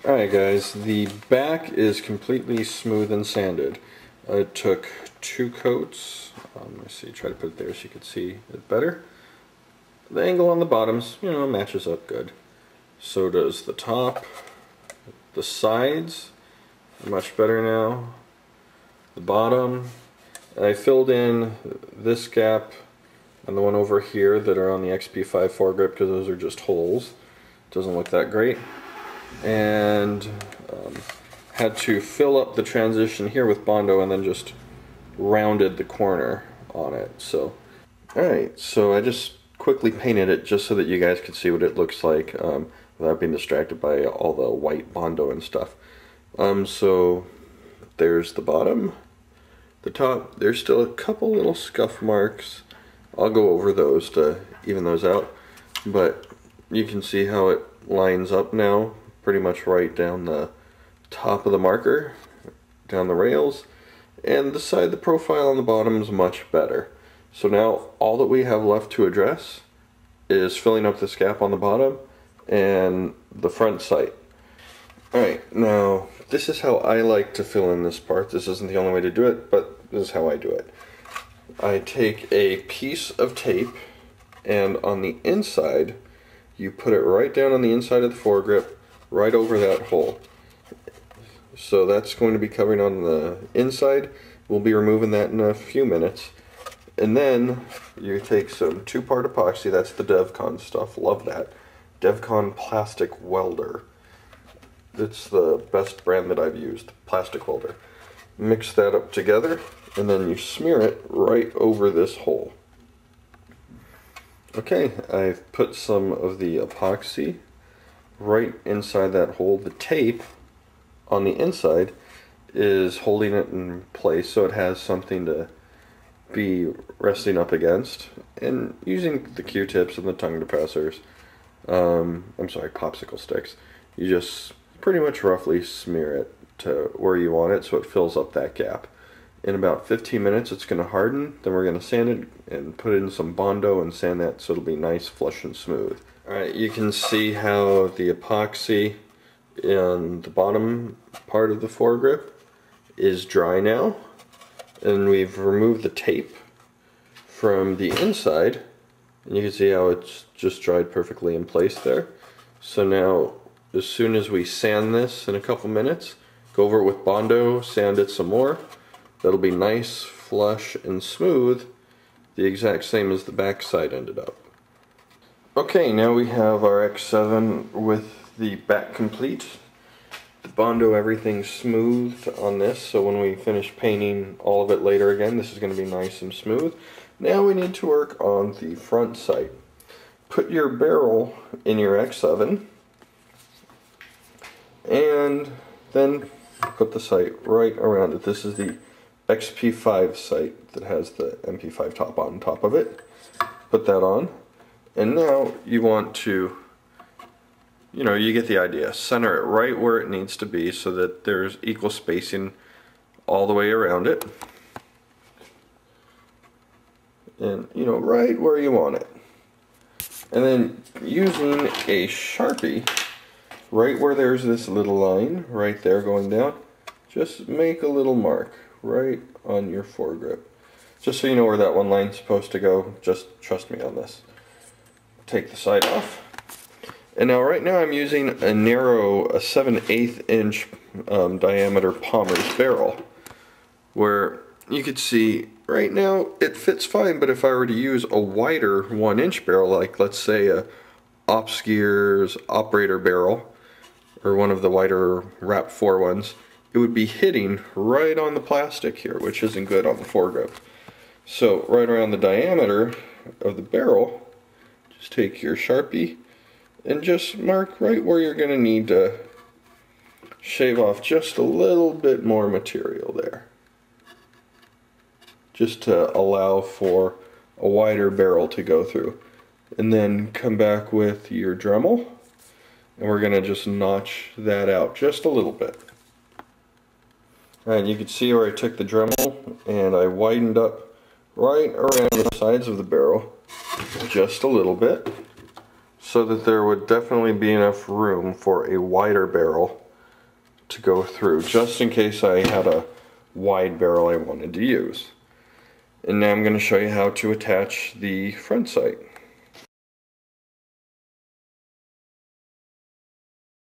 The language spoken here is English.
Alright guys, the back is completely smooth and sanded. It took 2 coats. Let's see, try to put it there so you can see it better. The angle on the bottoms, matches up good. So does the top. The sides are much better now. The bottom. And I filled in this gap and the one over here that are on the XP5 foregrip because those are just holes. Doesn't look that great. And had to fill up the transition here with Bondo and then just rounded the corner on it. So, alright, so I just quickly painted it just so that you guys could see what it looks like without being distracted by all the white Bondo and stuff. So there's the bottom. The top, there's still a couple little scuff marks. I'll go over those to even those out, but you can see how it lines up now pretty much right down the top of the marker, down the rails, and the side, the profile on the bottom is much better. So now all that we have left to address is filling up this gap on the bottom and the front sight. Alright, now this is how I like to fill in this part. This isn't the only way to do it, but this is how I do it. I take a piece of tape and on the inside you put it right down on the inside of the foregrip, right over that hole. So that's going to be covering on the inside. We'll be removing that in a few minutes. And then you take some 2-part epoxy, that's the DevCon stuff, love that. DevCon Plastic Welder. It's the best brand that I've used, Plastic Welder. Mix that up together and then you smear it right over this hole. Okay, I've put some of the epoxy right inside that hole. The tape on the inside is holding it in place so it has something to be resting up against. And using the Q-tips and the tongue depressors, popsicle sticks, you just pretty much roughly smear it to where you want it so it fills up that gap. In about 15 minutes it's going to harden, then we're going to sand it and put in some Bondo and sand that so it'll be nice, flush and smooth. Alright, you can see how the epoxy in the bottom part of the foregrip is dry now, and we've removed the tape from the inside and you can see how it's just dried perfectly in place there. So now as soon as we sand this in a couple minutes, go over it with Bondo, sand it some more. That'll be nice, flush, and smooth, the exact same as the back side ended up. Okay, now we have our X7 with the back complete. The Bondo, everything's smooth on this, so when we finish painting all of it later again, this is going to be nice and smooth. Now we need to work on the front sight. Put your barrel in your X7, and then put the sight right around it. This is the XP5 sight that has the MP5 top on top of it. Put that on, and now you want to, you get the idea. Center it right where it needs to be so that there's equal spacing all the way around it. And, right where you want it. And then using a Sharpie, right where there's this little line right there going down, just make a little mark right on your foregrip. Just so you know where that one line's supposed to go, just trust me on this. Take the side off. And now right now I'm using a narrow, a 7/8 inch diameter Palmer's barrel, where you could see right now it fits fine, but if I were to use a wider 1-inch barrel, like let's say a Opskier's operator barrel, or one of the wider Wrap 4 ones, it would be hitting right on the plastic here, which isn't good on the foregrip. So right around the diameter of the barrel, just take your Sharpie and just mark right where you're going to need to shave off just a little bit more material there, just to allow for a wider barrel to go through. And then come back with your Dremel, and we're going to just notch that out just a little bit. Alright, you can see where I took the Dremel and I widened up right around the sides of the barrel just a little bit, so that there would definitely be enough room for a wider barrel to go through, just in case I had a wide barrel I wanted to use. And now I'm going to show you how to attach the front sight.